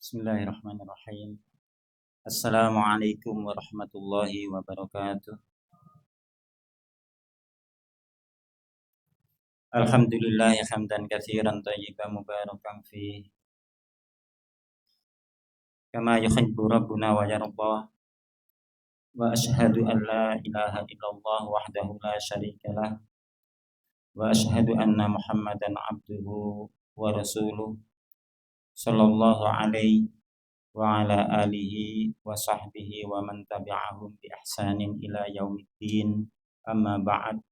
Bismillahirrahmanirrahim. Assalamualaikum warahmatullahi wabarakatuh. Alhamdulillah hamdan katsiran thayyiban mubarakan fi kama yuhibbu rabbuna wa yarda. Wa ashhadu an la ilaha illallah wahdahu la syarika lah. Wa ashhadu anna Muhammadan abduhu wa rasuluh sallallahu alaihi wa ala alihi wa sahbihi wa man tabi'ahum bi ihsanin ila yaumiddin. Amma ba'd.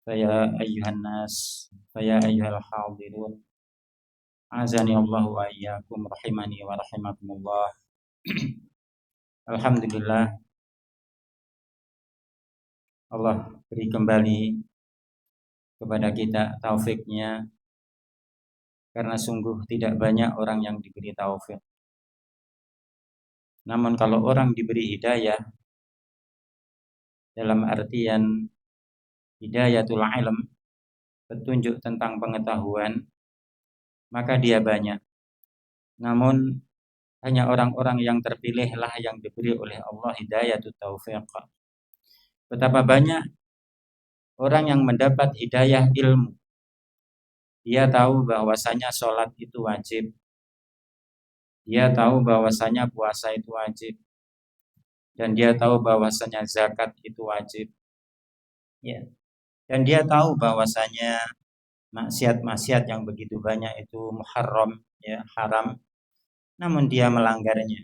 Faya ayyuhan nas, faya ayyuhal hadirun, azani Allah wa iyyakum rahimani wa rahimakumullah. Alhamdulillah, Allah beri kembali kepada kita taufiknya, karena sungguh tidak banyak orang yang diberi taufik. Namun kalau orang diberi hidayah, dalam artian hidayatul ilm, petunjuk tentang pengetahuan, maka dia banyak. Namun hanya orang-orang yang terpilihlah yang diberi oleh Allah hidayatul taufiq. Betapa banyak orang yang mendapat hidayah ilmu. Dia tahu bahwasanya sholat itu wajib. Dia tahu bahwasanya puasa itu wajib. Dan dia tahu bahwasanya zakat itu wajib. Ya. Dan dia tahu bahwasanya maksiat-maksiat yang begitu banyak itu muharram, ya, haram. Namun dia melanggarnya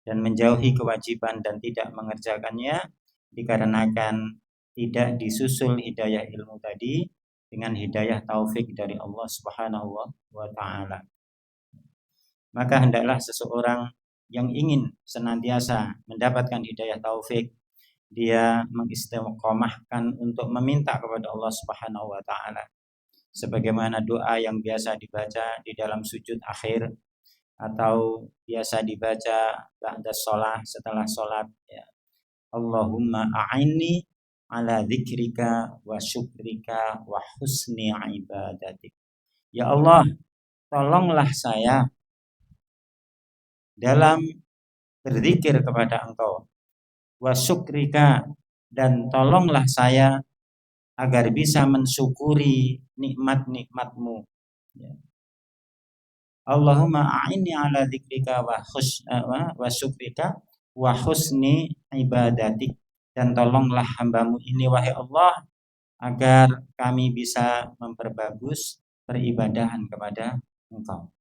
dan menjauhi kewajiban dan tidak mengerjakannya dikarenakan tidak disusul hidayah ilmu tadi dengan hidayah taufik dari Allah Subhanahu wa taala. Maka hendaklah seseorang yang ingin senantiasa mendapatkan hidayah taufik, dia mengistiqomahkan untuk meminta kepada Allah Subhanahu wa taala. Sebagaimana doa yang biasa dibaca di dalam sujud akhir atau biasa dibaca ba'da shalah, setelah salat, ya. Allahumma a'inni ala dzikrika wa syukrika wa husni ibadatik. Ya Allah, tolonglah saya dalam berzikir kepada Engkau, wa syukrika, dan tolonglah saya agar bisa mensyukuri nikmat-nikmat-Mu. Ya. Allahumma a'inni ala dzikrika wa syukrika wa husni ibadatik, dan tolonglah hamba-Mu ini wahai Allah agar kami bisa memperbagus peribadahan kepada Engkau.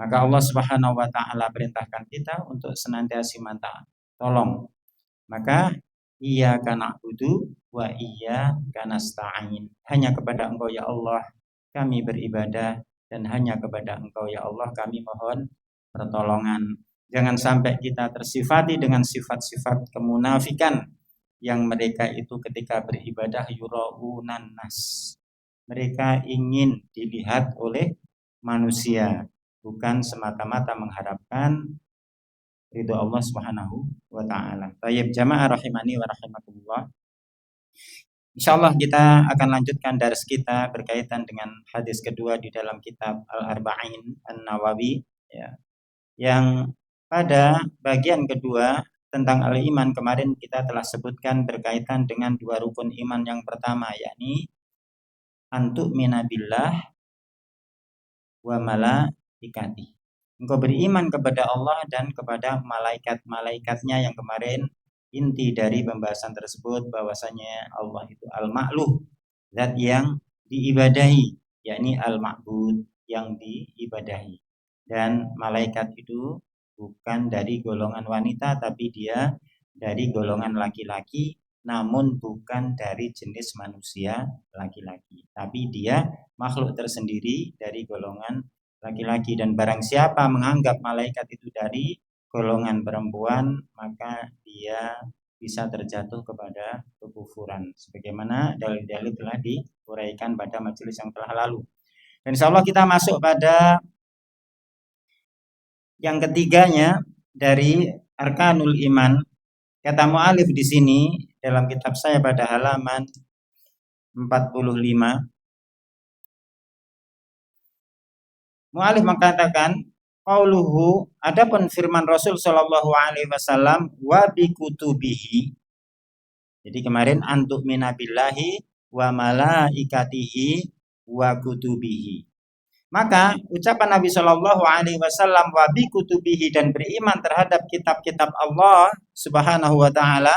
Maka Allah Subhanahu wa taala perintahkan kita untuk senantiasa minta tolong. Maka iyyaka na'budu wa iyyaka nasta'in. Hanya kepada Engkau ya Allah kami beribadah, dan hanya kepada Engkau ya Allah kami mohon pertolongan. Jangan sampai kita tersifati dengan sifat-sifat kemunafikan yang mereka itu ketika beribadah yuraunan nas. Mereka ingin dilihat oleh manusia, bukan semata-mata mengharapkan ridho Allah Subhanahu wa taala. Baik jamaah rahimani wa rahimakumullah. Insyaallah kita akan lanjutkan dars kita berkaitan dengan hadis kedua di dalam kitab Al-Arba'in An-Nawawi, ya. Yang pada bagian kedua tentang al-iman kemarin kita telah sebutkan berkaitan dengan dua rukun iman. Yang pertama yakni antu'mina billah wa malaikati. Engkau beriman kepada Allah dan kepada malaikat-malaikatnya, yang kemarin inti dari pembahasan tersebut bahwasanya Allah itu al-ma'luh, zat yang diibadahi, yakni al-ma'bud, yang diibadahi. Dan malaikat itu bukan dari golongan wanita, tapi dia dari golongan laki-laki, namun bukan dari jenis manusia laki-laki, tapi dia makhluk tersendiri dari golongan laki-laki. Dan barang siapa menganggap malaikat itu dari golongan perempuan, maka dia bisa terjatuh kepada kekufuran, sebagaimana dalil-dalil telah diuraikan pada majelis yang telah lalu. Dan insyaallah kita masuk pada yang ketiganya dari arkanul iman. Kata mu'alif di sini dalam kitab saya pada halaman 45, mu'alif mengatakan qauluhu, adapun firman Rasul sallallahu alaihi wasallam, wa bi kutubihi. Jadi kemarin antuk minabillahi wa malaikatihi wa kutubihi. Maka ucapan Nabi Shallallahu Alaihi Wasallam wa bi kutubihi, dan beriman terhadap kitab-kitab Allah Subhanahu Wa Taala,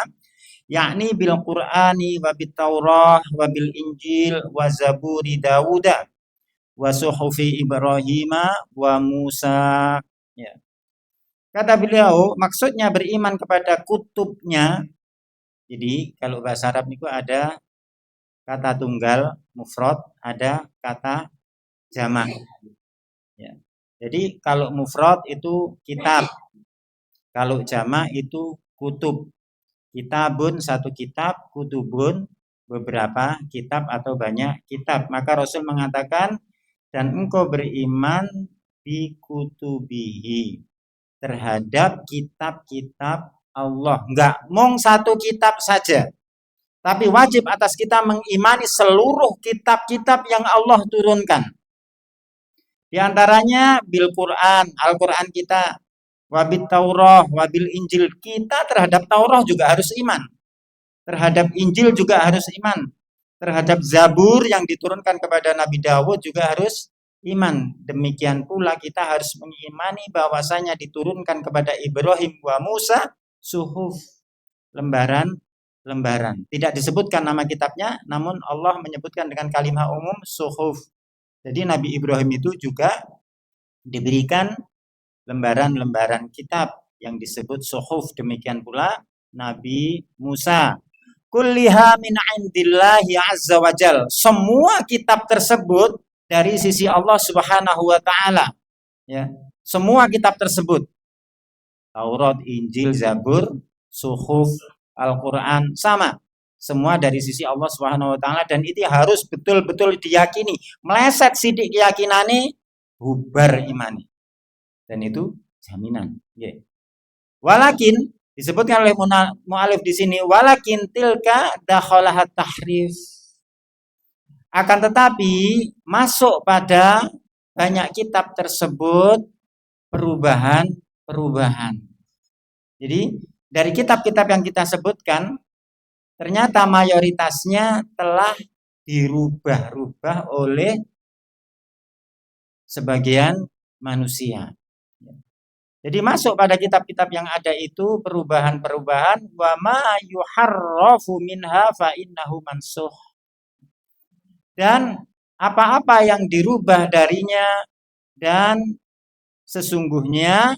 yakni bil Qur'ani wa bit Taurah wa bil Injil wa Zaburi Dawuda wa suhufi Ibrahim wa Musa. Ya. Kata beliau, maksudnya beriman kepada kutubnya. Jadi kalau bahasa Arab itu ada kata tunggal mufrad, ada kata jamak. Ya. Jadi kalau mufrad itu kitab, kalau jamak itu kutub. Kitabun satu kitab, kutubun beberapa kitab atau banyak kitab. Maka Rasul mengatakan, dan engkau beriman bi kutubihi, terhadap kitab-kitab Allah. Enggak mung satu kitab saja, tapi wajib atas kita mengimani seluruh kitab-kitab yang Allah turunkan. Di antaranya bil Quran, Al-Quran kita, wabil Taurah, wabil Injil. Kita terhadap Taurah juga harus iman, terhadap Injil juga harus iman, terhadap Zabur yang diturunkan kepada Nabi Dawud juga harus iman. Demikian pula kita harus mengimani bahwasanya diturunkan kepada Ibrahim wa Musa suhuf, lembaran. Tidak disebutkan nama kitabnya, namun Allah menyebutkan dengan kalimat umum suhuf. Jadi Nabi Ibrahim itu juga diberikan lembaran-lembaran kitab yang disebut suhuf. Demikian pula Nabi Musa. Kulliha min indillahi azza wa jal. Semua kitab tersebut dari sisi Allah Subhanahu wa taala. Ya. Semua kitab tersebut, Taurat, Injil, Zabur, suhuf, Al-Quran, sama. Semua dari sisi Allah Subhanahu wa taala, dan itu harus betul-betul diyakini. Meleset sidik keyakinane, bubar imani. Dan itu jaminan. Yeah. Walakin disebutkan oleh mu'alif di sini, walakin tilka dakhalahat tahrif. Akan tetapi masuk pada banyak kitab tersebut perubahan. Jadi dari kitab-kitab yang kita sebutkan, ternyata mayoritasnya telah dirubah-rubah oleh sebagian manusia. Jadi masuk pada kitab-kitab yang ada itu perubahan-perubahan, wa ma yuharrafu minha fa innahu mansukh. Dan apa-apa yang dirubah darinya, dan sesungguhnya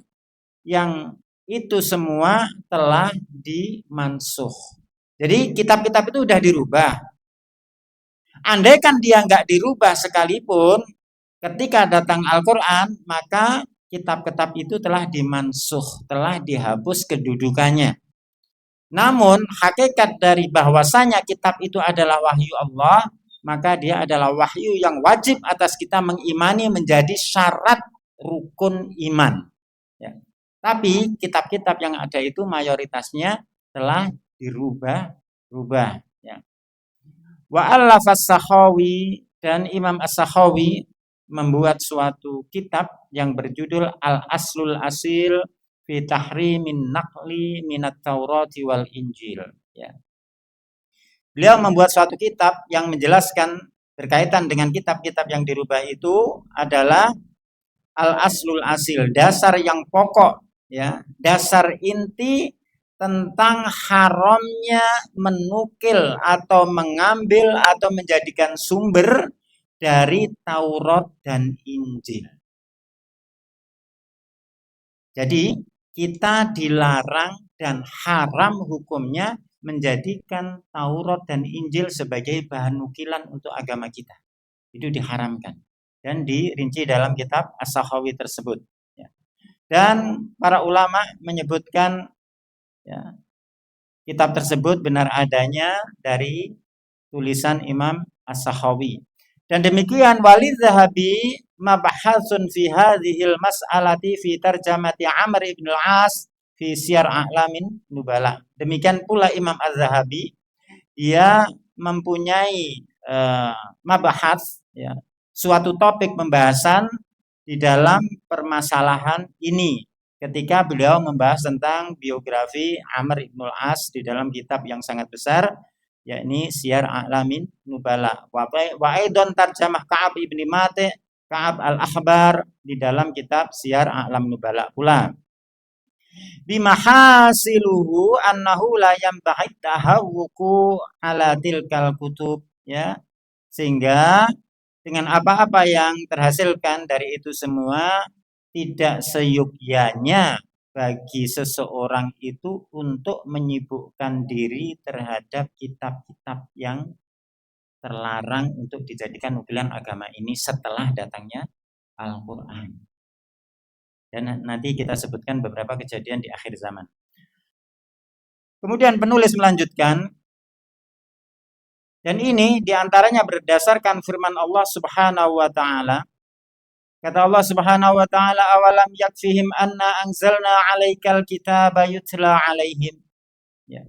yang itu semua telah dimansuh. Jadi kitab-kitab itu sudah dirubah. Andaikan dia nggak dirubah sekalipun, ketika datang Al-Quran, maka kitab-kitab itu telah dimansuh, telah dihapus kedudukannya. Namun hakikat dari bahwasanya kitab itu adalah wahyu Allah, maka dia adalah wahyu yang wajib atas kita mengimani, menjadi syarat rukun iman. Ya. Tapi kitab-kitab yang ada itu mayoritasnya telah dirubah. Ya. Wa allafa as-Sakhawi, dan Imam as-Sakhawi membuat suatu kitab yang berjudul Al-Aslul Asil fi Tahrimin Naqli Minat Taurati wal Injil. Ya. Beliau membuat suatu kitab yang menjelaskan berkaitan dengan kitab-kitab yang dirubah itu adalah Al-Aslul Asil, dasar yang pokok, ya, dasar inti tentang haramnya menukil atau mengambil atau menjadikan sumber dari Taurat dan Injil. Jadi kita dilarang dan haram hukumnya menjadikan Taurat dan Injil sebagai bahan nukilan untuk agama kita. Itu diharamkan dan dirinci dalam kitab As-Sakhawi tersebut. Dan para ulama menyebutkan, ya, kitab tersebut benar adanya dari tulisan Imam As-Sakhawi. Dan demikian Walid Zahabi mabhasun fi hadhil mas'alati fi tarjamati Amr ibn al-As fi Siyar A'lamin Nubala. Demikian pula Imam Az-Zahabi, dia mempunyai mabahas, ya, suatu topik pembahasan di dalam permasalahan ini ketika beliau membahas tentang biografi Amr ibn al-As di dalam kitab yang sangat besar, yakni Syiar A'lamin Nubala. Wa aidan tarjamah Ka'ab ibn Mati' Ka'ab al-Akhbar di dalam kitab Syiar A'lam Nubala pula. Bimahasiluhu annahu la yanbaghi tahawwuku ala tilkal kutub, ya. Sehingga dengan apa-apa yang terhasilkan dari itu semua, tidak seyogyanya bagi seseorang itu untuk menyibukkan diri terhadap kitab-kitab yang terlarang untuk dijadikan nukilan agama ini setelah datangnya Al-Quran. Dan nanti kita sebutkan beberapa kejadian di akhir zaman. Kemudian penulis melanjutkan, dan ini diantaranya berdasarkan firman Allah Subhanahu wa Ta'ala. Kata Allah Subhanahu wa Ta'ala, awalam yakfihim anna anzalna 'alaikal kitaba yutla 'alaihim. Ya.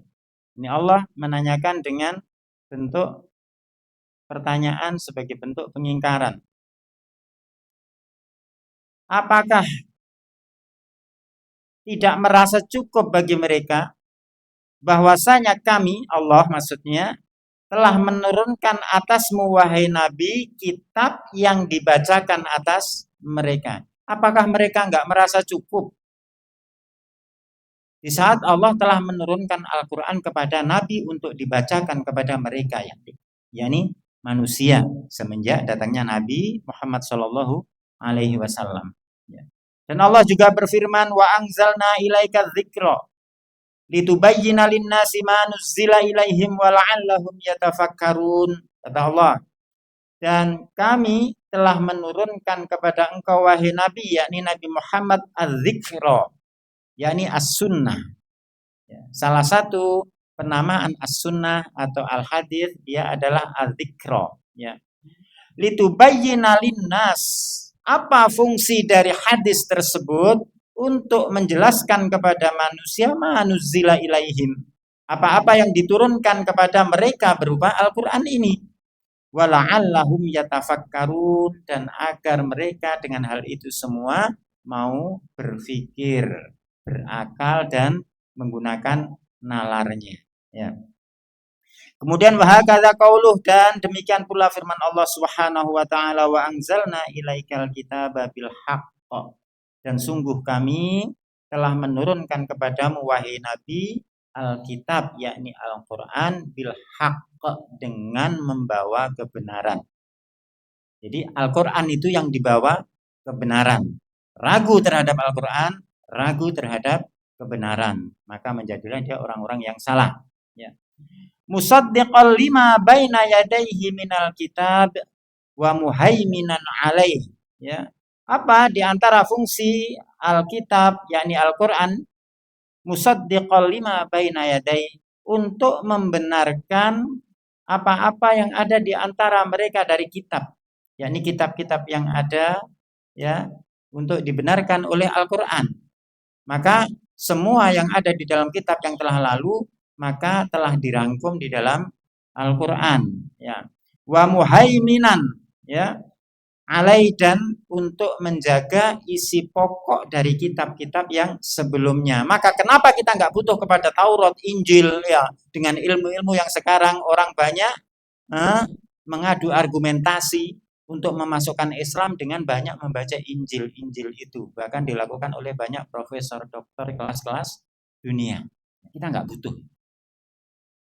Ini Allah menanyakan dengan bentuk pertanyaan sebagai bentuk pengingkaran. Apakah tidak merasa cukup bagi mereka bahwasanya kami, Allah maksudnya, telah menurunkan atasmu wahai Nabi kitab yang dibacakan atas mereka. Apakah mereka enggak merasa cukup di saat Allah telah menurunkan Al-Quran kepada Nabi untuk dibacakan kepada mereka, yakni manusia, semenjak datangnya Nabi Muhammad SAW. Dan Allah juga berfirman, wa anzalna ilaika dzikra litubayyina lin-nasi ma nuzzila ilaihim wa la'allahum yatafakkarun. Kata Allah, dan kami telah menurunkan kepada engkau wahai Nabi, yakni Nabi Muhammad, az-dzikra, yakni as-sunnah. Salah satu penamaan as-sunnah atau al-hadis dia adalah az-dzikra, ya. Litubayyina lin-nas. Apa fungsi dari hadis tersebut? Untuk menjelaskan kepada manusia manuzzila ilaihim, apa-apa yang diturunkan kepada mereka berupa Al-Quran ini. Wala'allahum yatafakkarun, dan agar mereka dengan hal itu semua mau berpikir, berakal, dan menggunakan nalarnya. Ya. Kemudian wahakadza qauluh, dan demikian pula firman Allah Subhanahu wa Ta'ala, wa anzalna ilaikal kitaba bil haqq, dan sungguh kami telah menurunkan kepadamu wahai Nabi Alkitab, yakni Al-Quran, bil haqq, dengan membawa kebenaran. Jadi Al-Quran itu yang dibawa kebenaran. Ragu terhadap Al-Quran, ragu terhadap kebenaran, maka menjadilah dia orang-orang yang salah. Ya. Musaddiqal lima baina yadayhi minal kitab wa muhaiminan alaih. Ya. Apa di antara fungsi Alkitab, yakni Al-Quran, musaddiqal lima baina yadayhi, untuk membenarkan apa-apa yang ada di antara mereka dari kitab, yakni kitab-kitab yang ada, ya, untuk dibenarkan oleh Al-Quran. Maka semua yang ada di dalam kitab yang telah lalu maka telah dirangkum di dalam Al-Quran, ya. Wa muhaiminan, ya, alai, dan untuk menjaga isi pokok dari kitab-kitab yang sebelumnya. Maka kenapa kita nggak butuh kepada Taurat, Injil, ya, dengan ilmu-ilmu yang sekarang orang banyak mengadu argumentasi untuk memasukkan Islam dengan banyak membaca Injil itu. Bahkan dilakukan oleh banyak profesor, doktor, kelas-kelas dunia. Kita nggak butuh.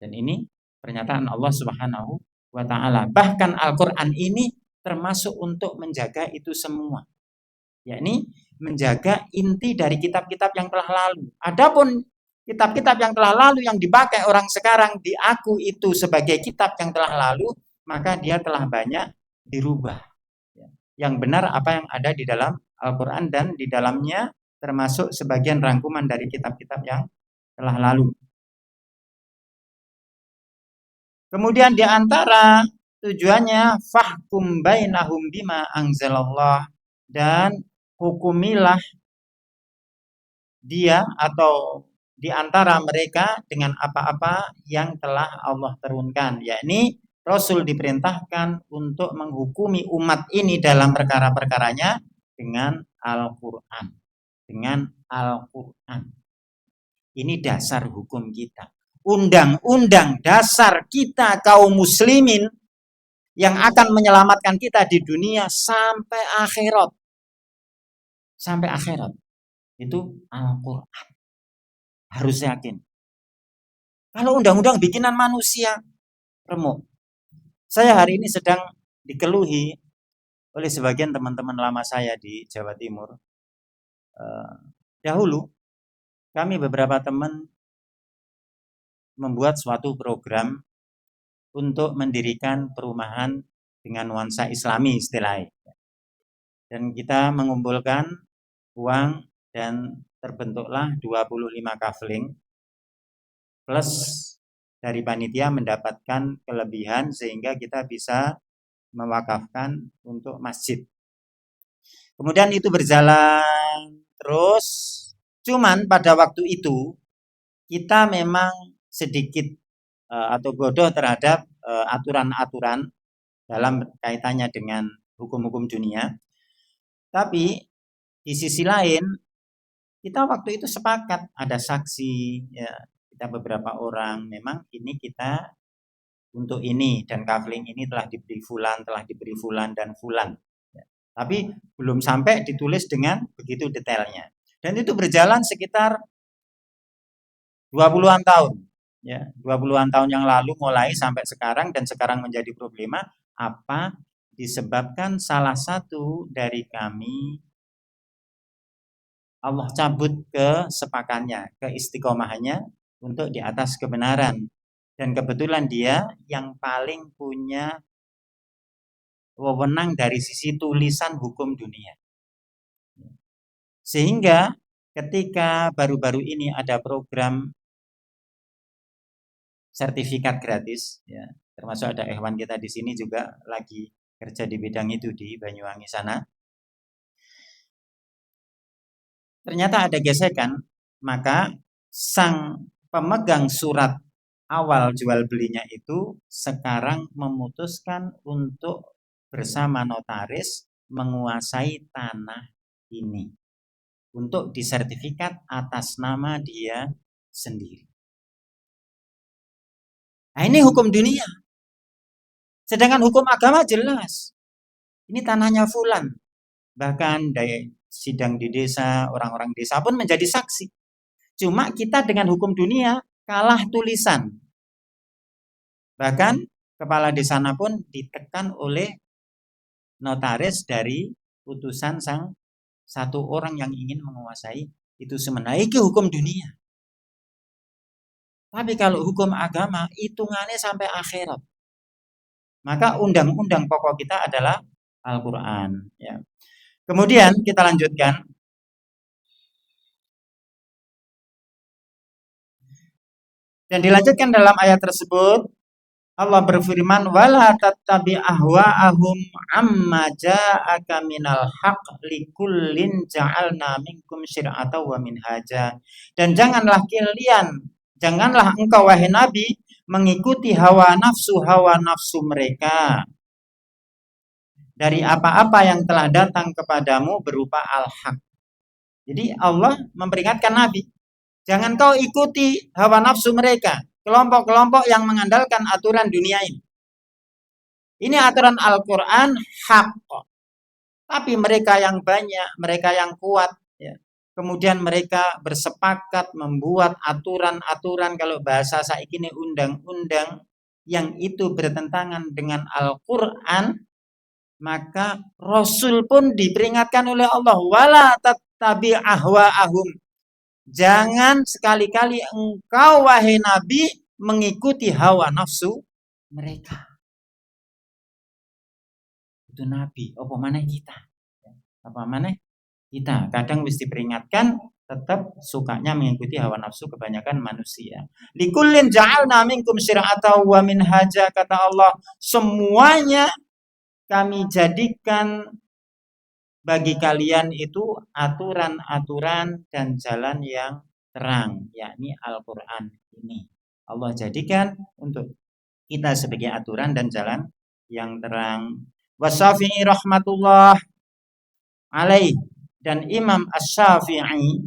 Dan ini pernyataan Allah Subhanahu wa Ta'ala. Bahkan Al-Quran ini termasuk untuk menjaga itu semua, yakni menjaga inti dari kitab-kitab yang telah lalu. Adapun kitab-kitab yang telah lalu yang dipakai orang sekarang diaku itu sebagai kitab yang telah lalu, maka dia telah banyak dirubah. Yang benar apa yang ada di dalam Al-Quran, dan di dalamnya termasuk sebagian rangkuman dari kitab-kitab yang telah lalu. Kemudian di antara tujuannya fahkum bainahum bima anzalallah, dan hukumilah dia atau di antara mereka dengan apa-apa yang telah Allah turunkan, yakni Rasul diperintahkan untuk menghukumi umat ini dalam perkara-perkaranya dengan Al-Quran. Dengan Al-Quran. Ini dasar hukum kita. Undang-undang dasar kita kaum muslimin yang akan menyelamatkan kita di dunia sampai akhirat. Sampai akhirat. Itu Al-Quran. Harus yakin. Kalau undang-undang bikinan manusia, remuk. Saya hari ini sedang dikeluhi oleh sebagian teman-teman lama saya di Jawa Timur. Dahulu, kami beberapa teman membuat suatu program untuk mendirikan perumahan dengan nuansa Islami istilahnya. Dan kita mengumpulkan uang dan terbentuklah 25 kafling plus dari panitia mendapatkan kelebihan sehingga kita bisa mewakafkan untuk masjid. Kemudian itu berjalan terus, cuman pada waktu itu kita memang sedikit atau bodoh terhadap aturan-aturan dalam kaitannya dengan hukum-hukum dunia. Tapi di sisi lain kita waktu itu sepakat, ada saksi, ya, kita beberapa orang, memang ini kita untuk ini dan kafling ini telah diberi fulan dan fulan. Ya. Tapi belum sampai ditulis dengan begitu detailnya. Dan itu berjalan sekitar 20-an tahun. Ya, 20-an tahun yang lalu mulai sampai sekarang, dan sekarang menjadi problema apa? Disebabkan salah satu dari kami Allah cabut kesepakannya, keistiqomahannya untuk di atas kebenaran. Dan kebetulan dia yang paling punya wewenang dari sisi tulisan hukum dunia. Sehingga ketika baru-baru ini ada program sertifikat gratis, ya, termasuk ada Ikhwan kita di sini juga lagi kerja di bidang itu di Banyuwangi sana. Ternyata ada gesekan, maka sang pemegang surat awal jual belinya itu sekarang memutuskan untuk bersama notaris menguasai tanah ini untuk disertifikat atas nama dia sendiri. Nah, ini hukum dunia. Sedangkan hukum agama jelas. Ini tanahnya fulan. Bahkan dari sidang di desa, orang-orang desa pun menjadi saksi. Cuma kita dengan hukum dunia kalah tulisan. Bahkan kepala desa pun ditekan oleh notaris dari putusan sang satu orang yang ingin menguasai itu semena. Itu hukum dunia. Tapi kalau hukum agama hitungannya sampai akhirat. Maka undang-undang pokok kita adalah Al-Quran. Ya. Kemudian kita lanjutkan. Dan dilanjutkan dalam ayat tersebut, Allah berfirman, wala tattabi ahwa'ahum amma ja'aka minal haq likullin ja'alna minkum syir'ata wa minhaja. Dan janganlah engkau wahai Nabi mengikuti hawa nafsu mereka dari apa-apa yang telah datang kepadamu berupa al-haq. Jadi Allah memperingatkan Nabi, jangan kau ikuti hawa nafsu mereka, kelompok-kelompok yang mengandalkan aturan dunia ini. Ini aturan Al-Quran hak. Tapi mereka yang banyak, mereka yang kuat, ya. Kemudian mereka bersepakat membuat aturan-aturan, kalau bahasa saiki ini undang-undang yang itu bertentangan dengan Al-Quran, maka Rasul pun diperingatkan oleh Allah, wala tattabi ahwa'ahum. Jangan sekali-kali engkau wahai Nabi mengikuti hawa nafsu mereka. Itu Nabi, apa mana kita? Apa mana kita? Kadang mesti peringatkan, tetap sukanya mengikuti hawa nafsu kebanyakan manusia. Likullin ja'alna minkum syir'atan wa minhaja, kata Allah, semuanya kami jadikan bagi kalian itu aturan-aturan dan jalan yang terang, yakni Al-Quran ini. Allah jadikan untuk kita sebagai aturan dan jalan yang terang. Wasyafi'i rahmatullah. alaih, dan Imam Asy-Syafi'i,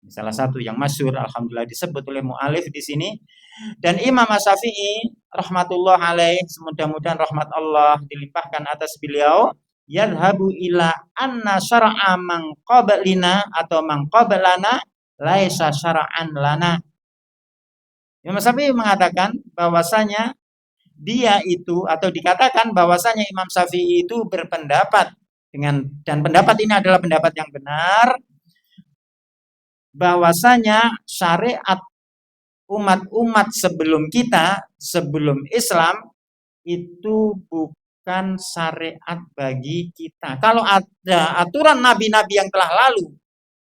salah satu yang masyhur alhamdulillah disebut oleh mu'alif di sini, dan Imam Asy-Syafi'i rahmatullah alaih, mudah-mudahan rahmat Allah dilimpahkan atas beliau, yadhabu ila anna syar'a man qablina atau man qablana laisa syar'an lana. Imam Syafi'i mengatakan bahwasanya dia itu, atau dikatakan bahwasanya Imam Syafi'i itu berpendapat dengan, dan pendapat ini adalah pendapat yang benar, bahwasanya syariat umat-umat sebelum kita, sebelum Islam, itu bukan syariat bagi kita. Kalau ada aturan nabi-nabi yang telah lalu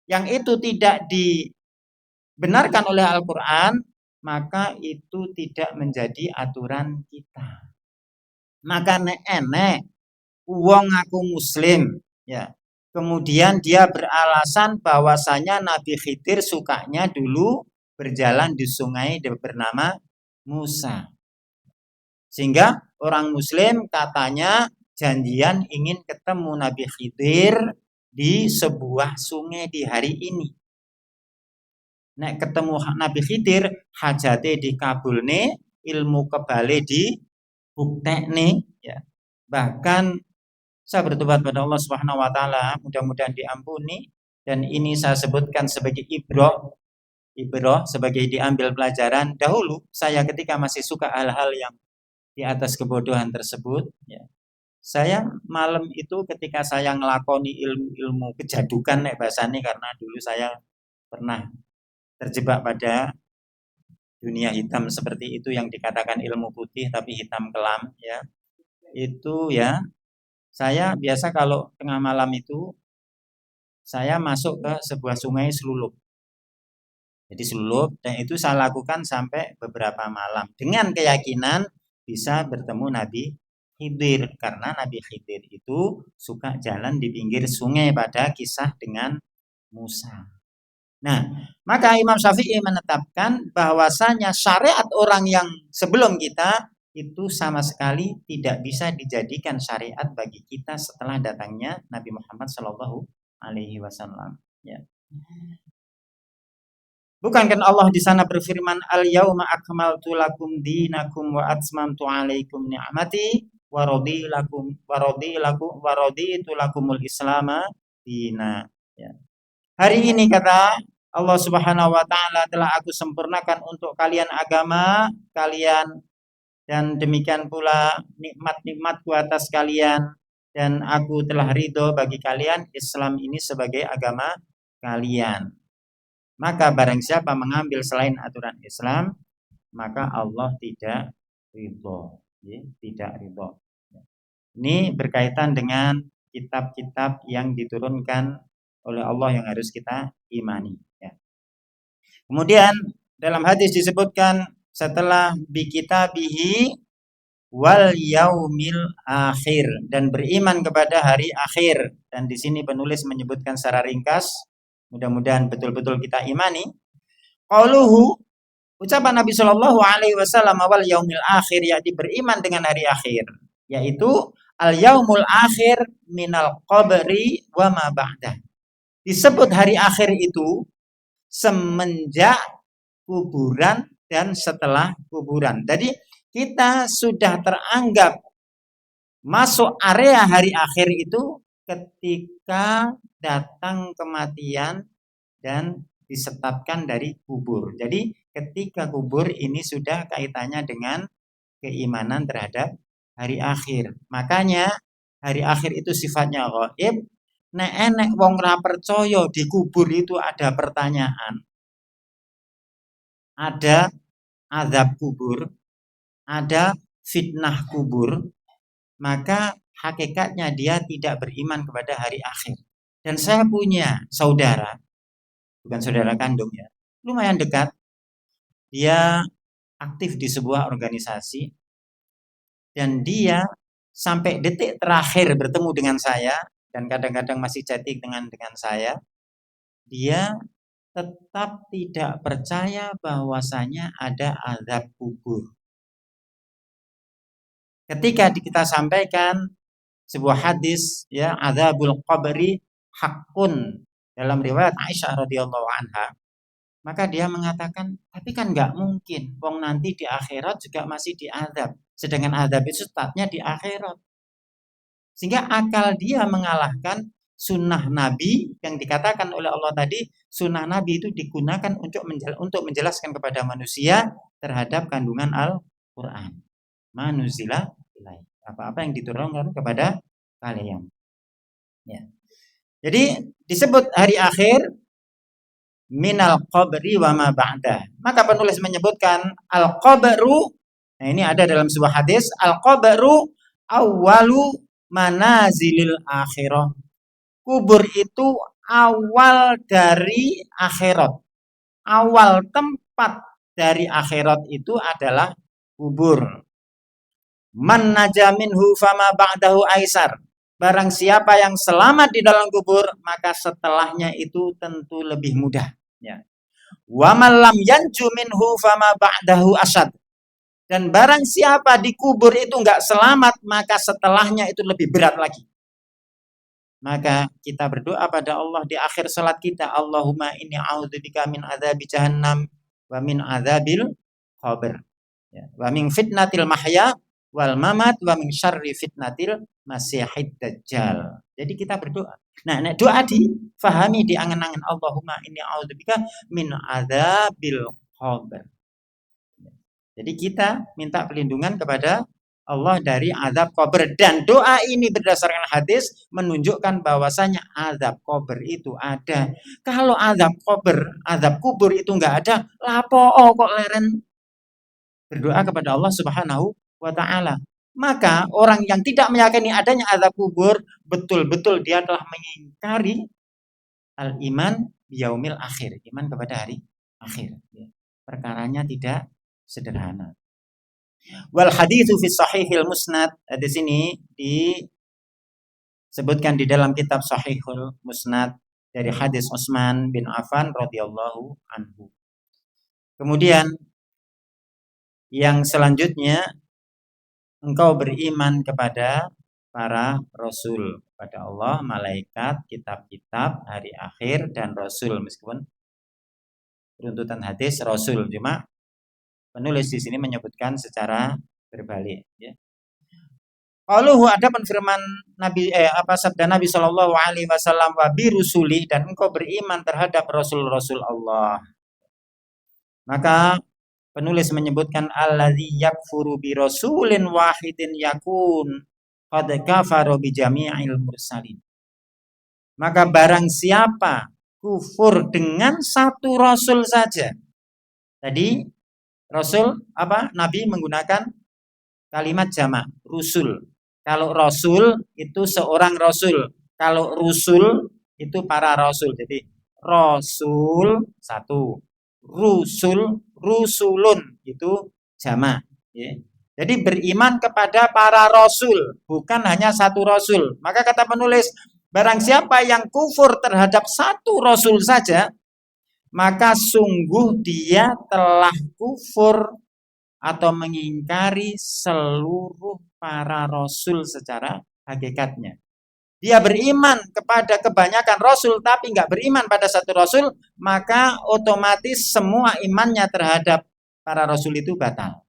yang itu tidak dibenarkan oleh Al-Quran, maka itu tidak menjadi aturan kita. Maka enek wong aku muslim, ya, kemudian dia beralasan bahwasanya Nabi Khidir sukanya dulu berjalan di sungai bernama Musa. Sehingga orang muslim katanya janjian ingin ketemu Nabi Khidir di sebuah sungai di hari ini. Nek ketemu Nabi Khidir, hajate dikabulne, ilmu kebale dibuktekne, ya. Bahkan saya bertobat pada Allah Subhanahu wa taala, mudah-mudahan diampuni, dan ini saya sebutkan sebagai ibroh sebagai diambil pelajaran. Dahulu saya ketika masih suka hal-hal yang di atas kebodohan tersebut, ya. Saya malam itu ketika saya ngelakoni ilmu-ilmu kejadukan nek bahasane, karena dulu saya pernah terjebak pada dunia hitam seperti itu yang dikatakan ilmu putih tapi hitam kelam, ya. Itu ya, saya biasa kalau tengah malam itu saya masuk ke sebuah sungai selulup. Jadi selulup, dan itu saya lakukan sampai beberapa malam dengan keyakinan bisa bertemu Nabi Khidir, karena Nabi Khidir itu suka jalan di pinggir sungai pada kisah dengan Musa. Nah, maka Imam Syafi'i menetapkan bahwasanya syariat orang yang sebelum kita itu sama sekali tidak bisa dijadikan syariat bagi kita setelah datangnya Nabi Muhammad Shallallahu Alaihi Wasallam. Ya. Bukankah Allah di sana berfirman, Al-yauma akmaltu lakum dinakum wa atmamtu alaikum ni'mati wa raditu lakumul islama dina. Ya. Hari ini kata Allah Subhanahu wa taala, telah aku sempurnakan untuk kalian agama kalian, dan demikian pula nikmat-nikmatku atas kalian, dan aku telah ridho bagi kalian Islam ini sebagai agama kalian. Maka barang siapa mengambil selain aturan Islam, maka Allah tidak ridho, ya, tidak ridho. Ini berkaitan dengan kitab-kitab yang diturunkan oleh Allah yang harus kita imani, ya. Kemudian dalam hadis disebutkan setelah bi kitabihi wal yaumil akhir, dan beriman kepada hari akhir. Dan di sini penulis menyebutkan secara ringkas, mudah-mudahan betul-betul kita imani. Qauluhu, ucapan Nabi Shallallahu Alaihi Wasallam wal yaumil akhir, yaitu beriman dengan hari akhir, yaitu al yaumul akhir minal qabri wa ma ba'dah. Disebut hari akhir itu semenjak kuburan dan setelah kuburan. Jadi kita sudah teranggap masuk area hari akhir itu ketika datang kematian dan disetapkan dari kubur. Jadi ketika kubur ini sudah kaitannya dengan keimanan terhadap hari akhir. Makanya hari akhir itu sifatnya ghaib. Nek enek wong ra percaya di kubur itu ada pertanyaan, ada azab kubur, ada fitnah kubur, maka hakikatnya dia tidak beriman kepada hari akhir. Dan saya punya saudara, bukan saudara kandung ya, lumayan dekat. Dia aktif di sebuah organisasi, dan dia sampai detik terakhir bertemu dengan saya, dan kadang-kadang masih chatting dengan saya, dia tetap tidak percaya bahwasanya ada azab kubur. Ketika kita sampaikan sebuah hadis ya, adzabul qabri hakun, dalam riwayat Aisyah radhiyallahu anha. Maka dia mengatakan, tapi kan nggak mungkin, wong nanti di akhirat juga masih diazab. Sedangkan azab itu startnya di akhirat. Sehingga akal dia mengalahkan sunnah Nabi yang dikatakan oleh Allah tadi, sunnah Nabi itu digunakan untuk menjelaskan kepada manusia terhadap kandungan Al-Quran. Manuzila ilai. Apa-apa yang diturunkan kepada kalian. Ya. Jadi disebut hari akhir minal qabri wa ma ba'da. Maka penulis menyebutkan al-qabru, nah ini ada dalam sebuah hadis, al-qabru awwalu manazilil akhirah. Kubur itu awal dari akhirat. Awal tempat dari akhirat itu adalah kubur. Man najaminhu fama ba'dahu aisar. Barang siapa yang selamat di dalam kubur, maka setelahnya itu tentu lebih mudah. Ya. Wa man lam yanju minhu fama ba'dahu asad. Dan barang siapa di kubur itu enggak selamat, maka setelahnya itu lebih berat lagi. Maka kita berdoa pada Allah di akhir salat kita, Allahumma inni a'udzubika min adzabi jahannam wa min adzabil qabr. Ya. Wa min fitnatil mahya wal mamat wa min syarri fitnatil masihid dajjal. Jadi kita berdoa. Nah, doa difahami di angan-angan, Allahumma inni a'udzubika min adzabil qabr. Jadi kita minta perlindungan kepada Allah dari azab kubur, dan doa ini berdasarkan hadis menunjukkan bahwasanya azab kubur itu ada. Kalau azab kubur itu enggak ada, lapo kok leren berdoa kepada Allah Subhanahu wa taala. Maka orang yang tidak meyakini adanya azab kubur, betul-betul dia telah mengingkari al-iman biyaumil akhir, iman kepada hari akhir. Perkaranya tidak sederhana. Wal haditsu fi sahihil musnad, di sini disebutkan di dalam kitab Sahihul Musnad dari hadis Utsman bin Affan radhiyallahu anhu. Kemudian yang selanjutnya, engkau beriman kepada para rasul, kepada Allah, malaikat, kitab-kitab, hari akhir, dan rasul. Meskipun runtutan hadis rasul, cuma penulis di sini menyebutkan secara berbalik. Ya. Qauluhu, ada firman Nabi sabda Nabi Shallallahu Alaihi Wasallam, wa birusuli, dan engkau beriman terhadap rasul-rasul Allah. Maka penulis menyebutkan alladzi yakfuru bi rasulin wahidin yakun qad kafara bi jami'il mursalin. Maka barang siapa kufur dengan satu rasul saja. Tadi rasul apa? Nabi menggunakan kalimat jamak, rusul. Kalau rasul itu seorang rasul. Kalau rusul itu para rasul. Jadi rasul satu, rusulun itu jamak. Ya. Jadi beriman kepada para rasul, bukan hanya satu rasul. Maka kata penulis, barang siapa yang kufur terhadap satu rasul saja, maka sungguh dia telah kufur atau mengingkari seluruh para rasul secara hakikatnya. Dia beriman kepada kebanyakan rasul tapi nggak beriman pada satu rasul, maka otomatis semua imannya terhadap para rasul itu batal.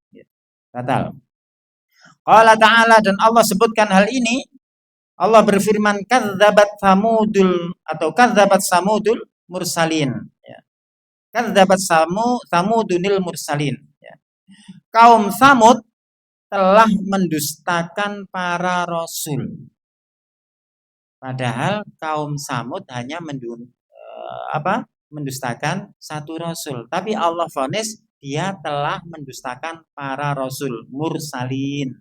Batal. Allah Ta'ala, dan Allah sebutkan hal ini, Allah berfirman, kadzabat samudul mursalin. Kadzabat samudunil mursalin. Kaum Samud telah mendustakan para rasul. Padahal kaum Samud hanya mendustakan satu rasul. Tapi Allah vonis dia telah mendustakan para rasul, mursalin.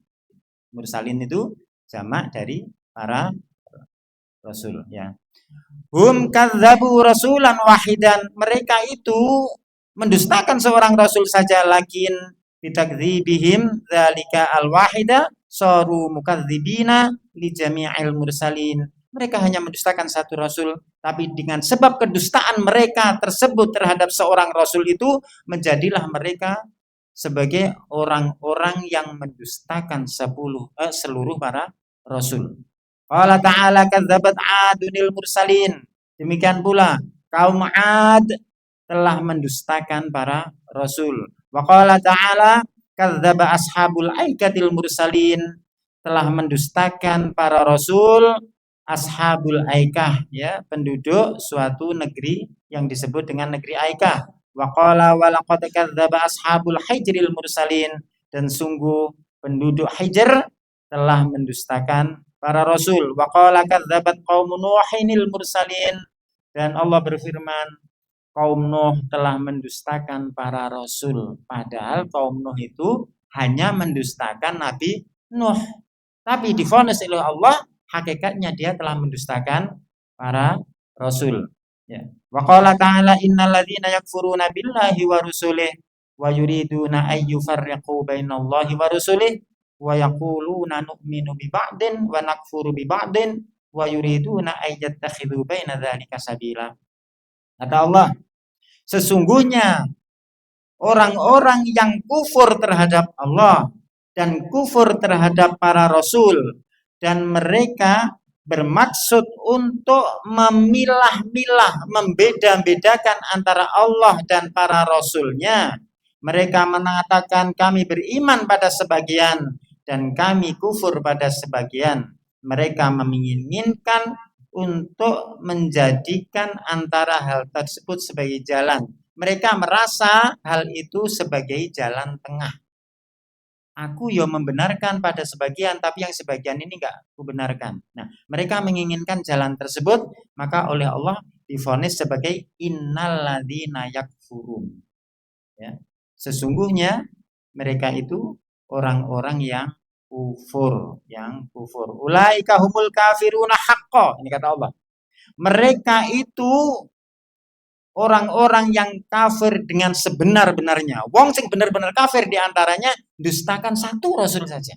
Mursalin itu jamak dari para rasul. Ya. Hum kadzabu rasulan wahidan. Mereka itu mendustakan seorang rasul saja, lakin bitakdzibihim dzalika al-wahida saru mukadzibina li jami'il mursalin. Mereka hanya mendustakan satu rasul, tapi dengan sebab kedustaan mereka tersebut terhadap seorang rasul itu, menjadilah mereka sebagai orang-orang yang mendustakan seluruh para rasul. Qala ta'ala kadzabat 'adunil mursalin. Demikian pula kaum 'Ad telah mendustakan para rasul. Wa qala ta'ala kadzdzaba ashabul aikatil mursalin, telah mendustakan para rasul ashabul aikah, ya, penduduk suatu negeri yang disebut dengan negeri Aikah. Wa qala wa laqad kadzdzaba ashabul hijril mursalin, dan sungguh penduduk Hijr telah mendustakan para rasul. Wa qala kadzdzabat qaum nuhinil mursalin, dan Allah berfirman kaum Nuh telah mendustakan para rasul. Padahal kaum Nuh itu hanya mendustakan Nabi Nuh. Tapi divonis oleh Allah, hakikatnya dia telah mendustakan para rasul. Ya. Wa qala ta'ala innal ladzina yakfuruna billahi wa rusulih wa yuriduna ay yufarriqu bainallahi wa rusulih wa yaquluna nu'minu bi ba'din wa nakfuru bi ba'din wa yuriduna ay yattakhidhu baina dzalika sabila. Kata Allah, sesungguhnya orang-orang yang kufur terhadap Allah dan kufur terhadap para rasul, dan mereka bermaksud untuk memilah-milah, membeda-bedakan antara Allah dan para rasulnya. Mereka mengatakan kami beriman pada sebagian dan kami kufur pada sebagian. Mereka menginginkan untuk menjadikan antara hal tersebut sebagai jalan. Mereka merasa hal itu sebagai jalan tengah. Aku ya membenarkan pada sebagian, tapi yang sebagian ini enggak aku benarkan. Nah, mereka menginginkan jalan tersebut, maka oleh Allah divonis sebagai innalladzina yakfurun. Ya. Sesungguhnya mereka itu orang-orang yang kufur, Ulaika humul kafiruna haqqo. Ini kata Allah. Mereka itu orang-orang yang kafir dengan sebenar-benarnya. Wong sing benar-benar kafir diantaranya dustakan satu rasul saja.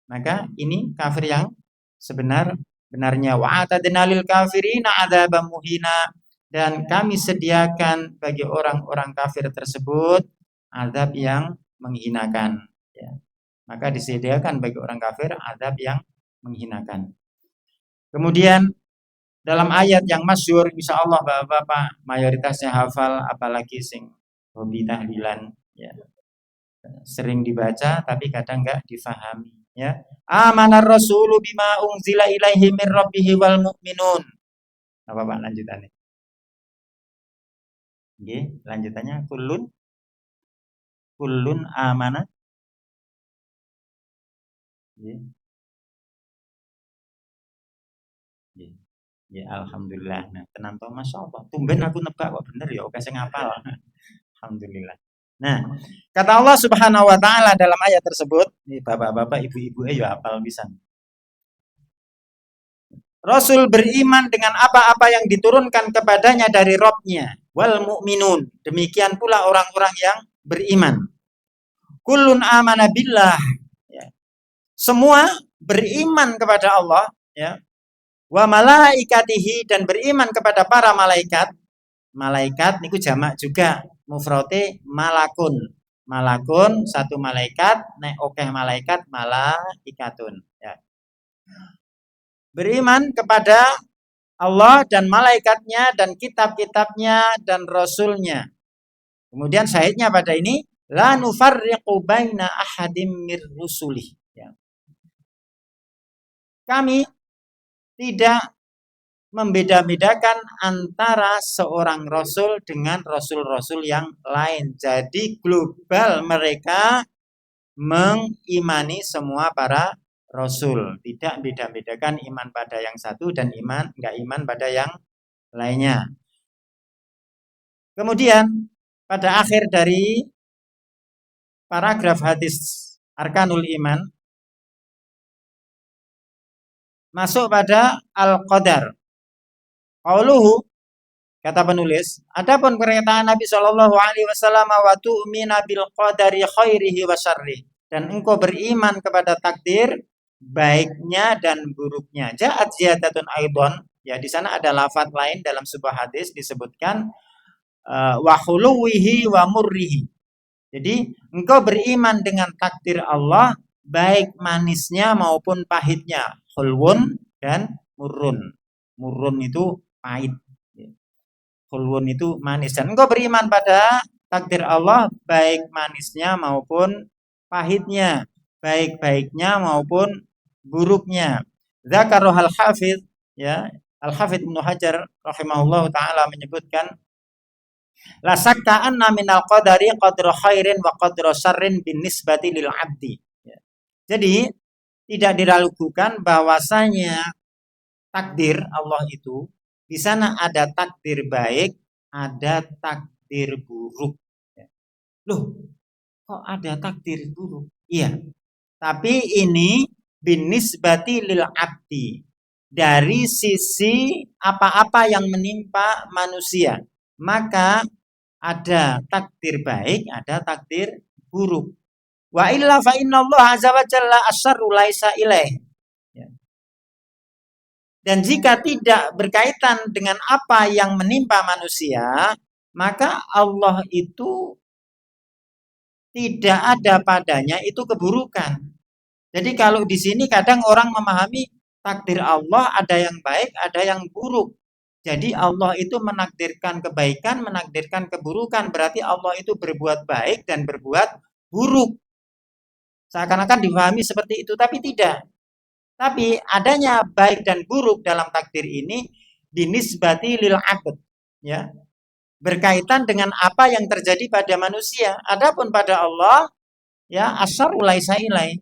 Maka ini kafir yang sebenar-benarnya. Wa atadna lil kafirina adzabam muhina, dan kami sediakan bagi orang-orang kafir tersebut azab yang menghinakan. Ya. Maka disediakan bagi orang kafir azab yang menghinakan. Kemudian dalam ayat yang masyhur, insya Allah bapak-bapak mayoritasnya hafal, apalagi sing hobi tahlilan, ya, sering dibaca tapi kadang enggak difahami. Ya, amanar rasulu bima unzila ilaihi mir rabbihi wal mu'minun. Apa Pak lanjutannya? Oke, lanjutannya kullun amana. Ya, alhamdulillah. Nah, tenan to Masya Allah. Tumben aku nebak kok bener ya, oke sing ngapal. Alhamdulillah. Nah, kata Allah Subhanahu wa taala dalam ayat tersebut, nih bapak-bapak, ibu-ibu ya hafal bisa. Rasul beriman dengan apa-apa yang diturunkan kepadanya dari Rabb-nya, wal mu'minun. Demikian pula orang-orang yang beriman. Kullun amana billah. Ya. Semua beriman kepada Allah, ya. Wa malaikatihi, dan beriman kepada para malaikat. Malaikat niku jamak juga, mufrate malakun. Malakun satu malaikat, nek okeh malaikat malaikatun, ya. Beriman kepada Allah dan malaikatnya dan kitab-kitabnya dan rasulnya. Kemudian syahidnya pada ini, la nufarriqu baina ahadim mir rusulih, ya. Kami tidak membeda-bedakan antara seorang rasul dengan rasul-rasul yang lain. Jadi global mereka mengimani semua para rasul. Tidak beda-bedakan iman pada yang satu dan enggak iman pada yang lainnya. Kemudian pada akhir dari paragraf hadis Arkanul Iman, masuk pada al-qadar. Qauluhu, kata penulis, adapun perkataan Nabi Shallallahu alaihi wasallam, wa tu'mina bil qadari khairihi wa syarrihi, dan engkau beriman kepada takdir baiknya dan buruknya. Ja'at ziyadatun aidon, ya, di sana ada lafaz lain dalam sebuah hadis disebutkan wa khuluwihi wa murrihi. Jadi engkau beriman dengan takdir Allah baik manisnya maupun pahitnya. Khulwun dan murrun. Murrun itu pahit. Khulwun itu manis. Dan engkau beriman pada takdir Allah, baik manisnya maupun pahitnya, baik baiknya maupun buruknya. Dzakarohal hafidz, ya, Al-Hafidz Ibnu Hajar rahimahullah taala menyebutkan, la sakka anna minal qadari qadra khairin wa qadra syarrin binisbati lil abdi. Ya. Jadi tidak diragukan bahwasanya takdir Allah itu di sana ada takdir baik, ada takdir buruk. Loh, kok ada takdir buruk? Iya, tapi ini binisbati lil abdi, dari sisi apa-apa yang menimpa manusia. Maka ada takdir baik, ada takdir buruk. Wa illa fa innallaha azza wa jalla asyarru laisa ilaih. Dan jika tidak berkaitan dengan apa yang menimpa manusia, maka Allah itu tidak ada padanya itu keburukan. Jadi kalau di sini kadang orang memahami takdir Allah ada yang baik, ada yang buruk. Jadi Allah itu menakdirkan kebaikan, menakdirkan keburukan. Berarti Allah itu berbuat baik dan berbuat buruk. Seakan-akan dipahami seperti itu, tapi tidak. Tapi adanya baik dan buruk dalam takdir ini binisbati lil aqd, ya. Berkaitan dengan apa yang terjadi pada manusia. Adapun pada Allah, ya, asyarru laisa ilai.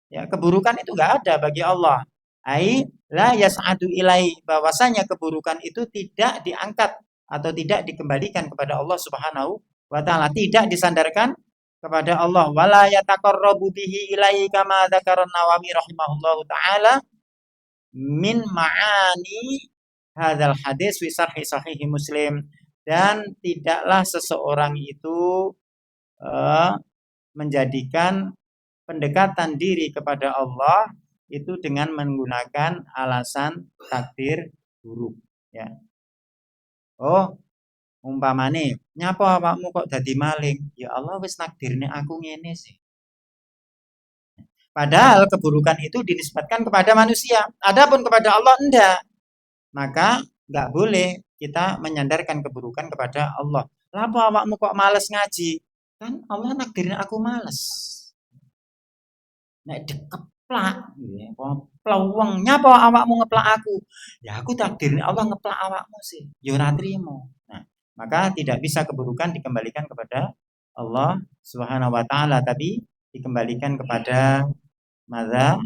Ya, keburukan itu enggak ada bagi Allah. Ai la yas'adu ilai, bahwasanya keburukan itu tidak diangkat atau tidak dikembalikan kepada Allah Subhanahu wa taala, tidak disandarkan kepada Allah. Wala yataqarrabu bihi ilaihi kama dzakara Nawawi rahimahullahu taala min ma'ani hadzal hadis fi sharhi sahih Muslim. Dan tidaklah seseorang itu menjadikan pendekatan diri kepada Allah itu dengan menggunakan alasan takdir buruk, ya. Oh, umpamane nyapa awakmu kok dadi maling? Ya Allah wis nakdirne aku ngene sih. Padahal keburukan itu dinisbatkan kepada manusia. Adapun kepada Allah enggak. Maka enggak boleh kita menyandarkan keburukan kepada Allah. Lah apa awakmu kok males ngaji? Kan Allah nakdirne aku males. Nek dikeplak, ya, plaweng nyapa awakmu ngeplak aku? Ya aku takdirne Allah ngeplak awakmu sih. Ya ora trimo. Nah, maka tidak bisa keburukan dikembalikan kepada Allah Subhanahu wa taala, tapi dikembalikan kepada madza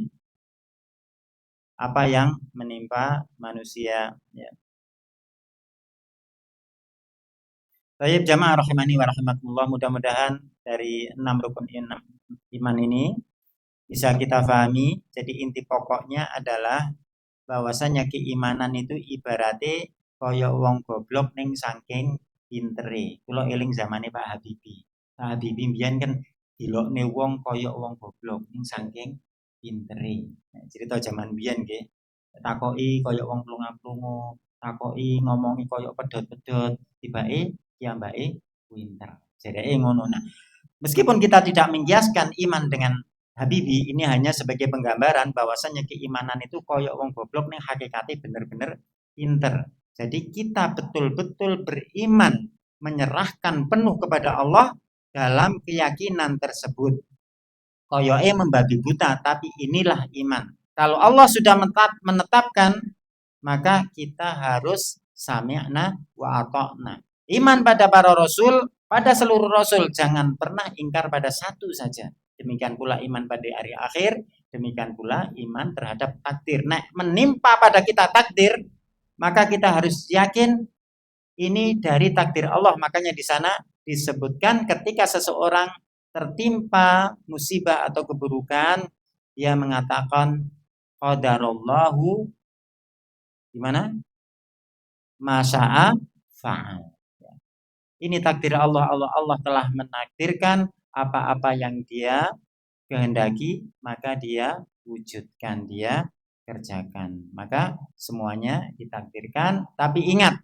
apa yang menimpa manusia, ya. Baik jamaah rahimani wa rahimakumullah, mudah-mudahan dari 6 rukun iman ini bisa kita pahami. Jadi inti pokoknya adalah bahwasanya keimanan itu ibaratnya kaya wong goblok ning saking pintere. Kula eling zamane Pak Habibie. Pak Habibie mbiyen kan dilokne wong kaya wong goblok ning saking pintere. Nah, cerita zaman mbiyen nggih. Takoki kaya wong plunga-plungu, takoki ngomongi kaya pedhot-pedhot, tibake piyambake pinter. Jereke ngono. Nah, meskipun kita tidak mengkiaskan iman dengan Habibie, ini hanya sebagai penggambaran bahwasanya keimanan itu koyok wong goblok nih hakikatnya bener-bener pinter. Jadi kita betul-betul beriman, menyerahkan penuh kepada Allah dalam keyakinan tersebut. Koyoke membabi buta, tapi inilah iman. Kalau Allah sudah menetapkan, maka kita harus sami'na wa ata'na. Iman pada para rasul, pada seluruh rasul, jangan pernah ingkar pada satu saja. Demikian pula iman pada hari akhir, demikian pula iman terhadap takdir. Nah, menimpa pada kita takdir, maka kita harus yakin ini dari takdir Allah. Makanya di sana disebutkan ketika seseorang tertimpa musibah atau keburukan, dia mengatakan qadarallahu gimana? Masya'a fa'al. Ini takdir Allah. Allah telah menakdirkan apa-apa yang dia kehendaki, maka dia wujudkan, dia kerjakan. Maka semuanya ditakdirkan. Tapi ingat,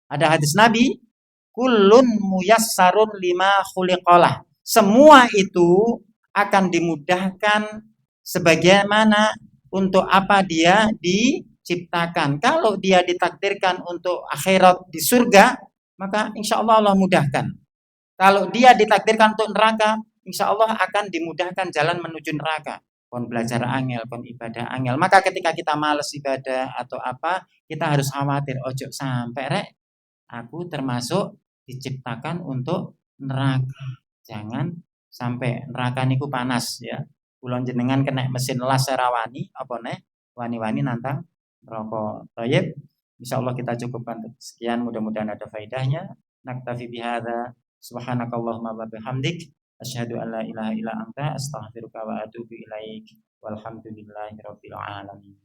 ada hadis Nabi, kullun muyassarun lima khuliqalah. Semua itu akan dimudahkan sebagaimana untuk apa dia diciptakan. Kalau dia ditakdirkan untuk akhirat di surga, maka insya Allah Allah mudahkan. Kalau dia ditakdirkan untuk neraka, insya Allah akan dimudahkan jalan menuju neraka. Kon belajar angel, kon ibadah angel. Maka ketika kita males ibadah atau apa, kita harus khawatir. Ojo sampai rek, aku termasuk diciptakan untuk neraka. Jangan sampai neraka niku panas ya. Kulon jenengan kena mesin las serawani, apa nih? Wani-wani nantang rokok. Tayyib. Insyaallah kita cukupkan sekian, mudah-mudahan ada faedahnya. Naktafi bihadza. Subhanakallahumma wa bihamdik asyhadu an la ilaha illa anta astaghfiruka wa atubu ilaik. Walhamdulillahirabbil alamin.